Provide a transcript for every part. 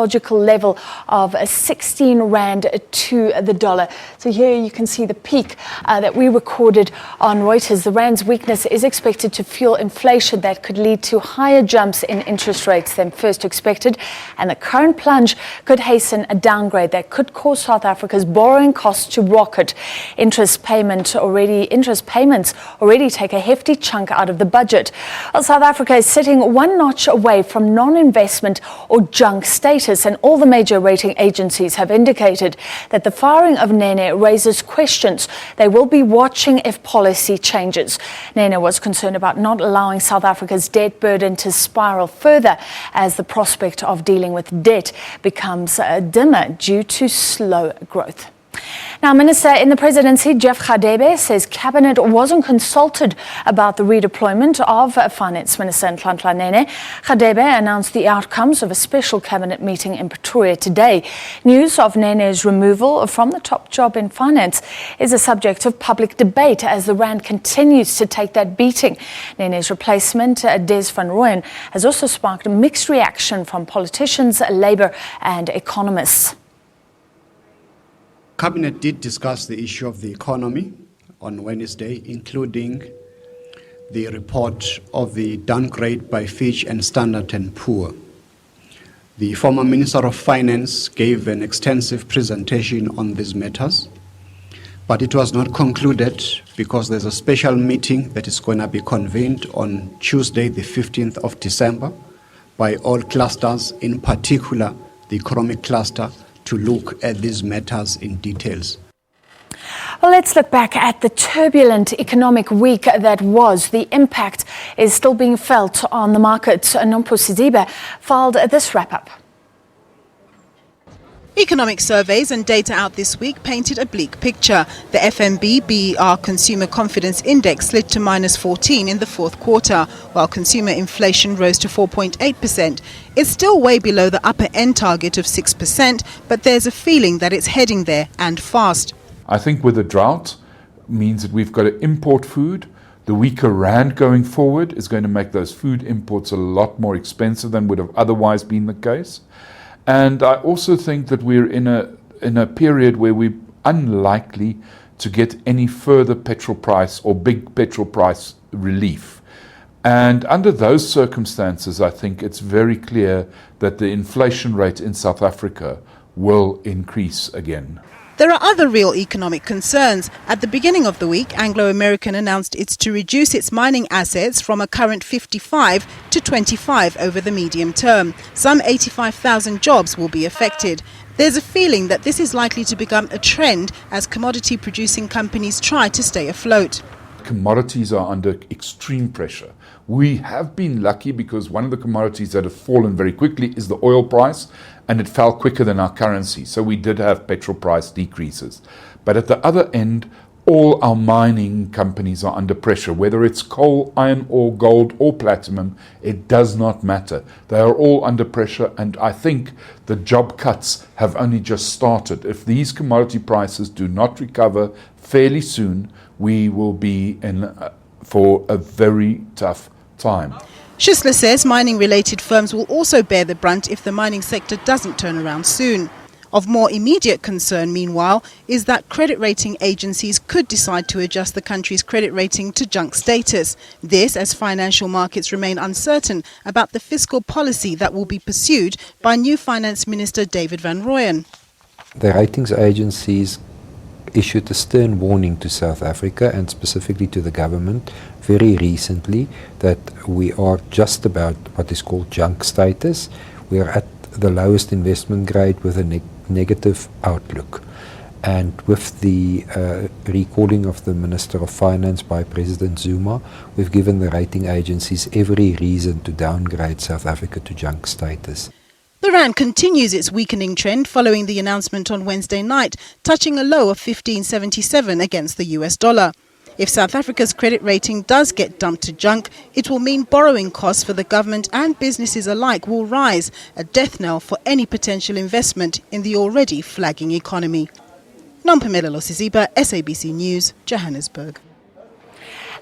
logical level of 16 Rand to the dollar. So here you can see the peak that we recorded on Reuters. The Rand's weakness is expected to fuel inflation that could lead to higher jumps in interest rates than first expected. And the current plunge could hasten a downgrade that could cause South Africa's borrowing costs to rocket. Interest payments already take a hefty chunk out of the budget. Well, South Africa is sitting one notch away from non-investment or junk status, and all the major rating agencies have indicated that the firing of Nene raises questions. They will be watching if policy changes. Nene was concerned about not allowing South Africa's debt burden to spiral further as the prospect of dealing with debt becomes dimmer due to slow growth. Now, Minister in the Presidency, Jeff Radebe, says Cabinet wasn't consulted about the redeployment of Finance Minister Nhlanhla Nene. Radebe announced the outcomes of a special Cabinet meeting in Pretoria today. News of Nene's removal from the top job in finance is a subject of public debate as the Rand continues to take that beating. Nene's replacement, Des van Rooyen, has also sparked a mixed reaction from politicians, Labour and economists. Cabinet did discuss the issue of the economy on Wednesday, including the report of the downgrade by Fitch and Standard & Poor. The former Minister of Finance gave an extensive presentation on these matters, but it was not concluded because there's a special meeting that is going to be convened on Tuesday, the 15th of December, by all clusters, in particular the economic cluster, to look at these matters in details. Well, let's look back at the turbulent economic week that was. The impact is still being felt on the markets. Nompo Sidibe filed this wrap-up. Economic surveys and data out this week painted a bleak picture. The FNB BER Consumer Confidence Index slid to -14 in the fourth quarter, while consumer inflation rose to 4.8%. It's still way below the upper end target of 6%, but there's a feeling that it's heading there and fast. I think with the drought means that we've got to import food. The weaker Rand going forward is going to make those food imports a lot more expensive than would have otherwise been the case. And I also think that we're in a period where we're unlikely to get any further petrol price or big petrol price relief. And under those circumstances, I think it's very clear that the inflation rate in South Africa will increase again. There are other real economic concerns. At the beginning of the week, Anglo American announced it's to reduce its mining assets from a current 55 to 25 over the medium term. Some 85,000 jobs will be affected. There's a feeling that this is likely to become a trend as commodity-producing companies try to stay afloat. Commodities are under extreme pressure. We have been lucky because one of the commodities that have fallen very quickly is the oil price, and it fell quicker than our currency. So we did have petrol price decreases. But at the other end, all our mining companies are under pressure. Whether it's coal, iron ore, gold or platinum, it does not matter. They are all under pressure, and I think the job cuts have only just started. If these commodity prices do not recover fairly soon, we will be in for a very tough time. Schussler says mining-related firms will also bear the brunt if the mining sector doesn't turn around soon. Of more immediate concern, meanwhile, is that credit rating agencies could decide to adjust the country's credit rating to junk status. This as financial markets remain uncertain about the fiscal policy that will be pursued by new Finance Minister David van Rooyen. The ratings agencies issued a stern warning to South Africa and specifically to the government very recently that we are just about what is called junk status. We are at the lowest investment grade with a negative outlook. And with the recalling of the Minister of Finance by President Zuma, we've given the rating agencies every reason to downgrade South Africa to junk status. The Rand continues its weakening trend following the announcement on Wednesday night, touching a low of 15.77 against the US dollar. If South Africa's credit rating does get dumped to junk, it will mean borrowing costs for the government and businesses alike will rise, a death knell for any potential investment in the already flagging economy. Nompumelelo Siziba, SABC News, Johannesburg.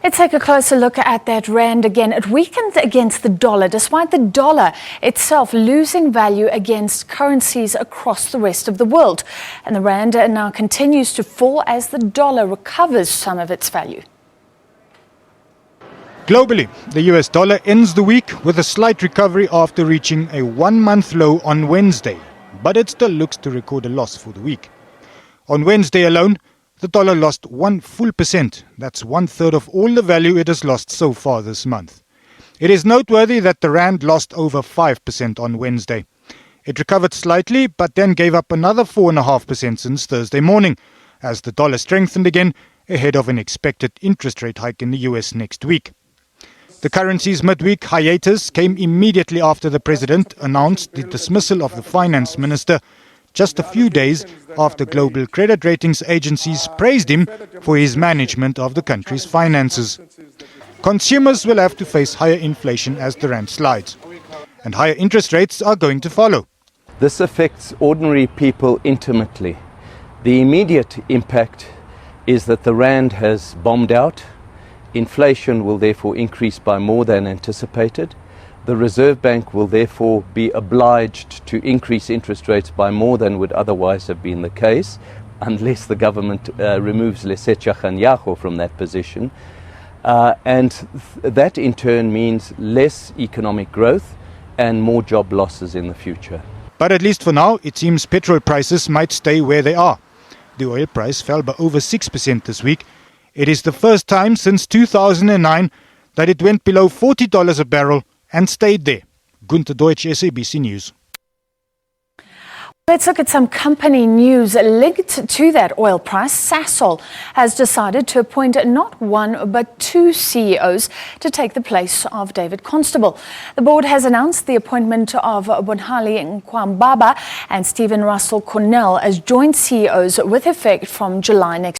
Let's take a closer look at that rand again. It weakened against the dollar, despite the dollar itself losing value against currencies across the rest of the world. And the rand now continues to fall as the dollar recovers some of its value. Globally, the US dollar ends the week with a slight recovery after reaching a one-month low on Wednesday, but it still looks to record a loss for the week. On Wednesday alone, the dollar lost 1%. That's 1/3 of all the value it has lost so far this month. It is noteworthy that the rand lost over 5% on Wednesday. It recovered slightly, but then gave up another 4.5% since Thursday morning, as the dollar strengthened again ahead of an expected interest rate hike in the US next week. The currency's midweek hiatus came immediately after the president announced the dismissal of the finance minister, just a few days after global credit ratings agencies praised him for his management of the country's finances. Consumers will have to face higher inflation as the rand slides, and higher interest rates are going to follow. This affects ordinary people intimately. The immediate impact is that the rand has bombed out. Inflation will therefore increase by more than anticipated. The Reserve Bank will therefore be obliged to increase interest rates by more than would otherwise have been the case, unless the government removes Nhlanhla from that position. And that in turn means less economic growth and more job losses in the future. But at least for now, it seems petrol prices might stay where they are. The oil price fell by over 6% this week. It is the first time since 2009 that it went below $40 a barrel and stayed there. Gunther Deutsch, SABC News. Let's look at some company news linked to that oil price. Sasol has decided to appoint not one but two CEOs to take the place of David Constable. The board has announced the appointment of Bonhali Nkwambaba and Stephen Russell Cornell as joint CEOs with effect from July next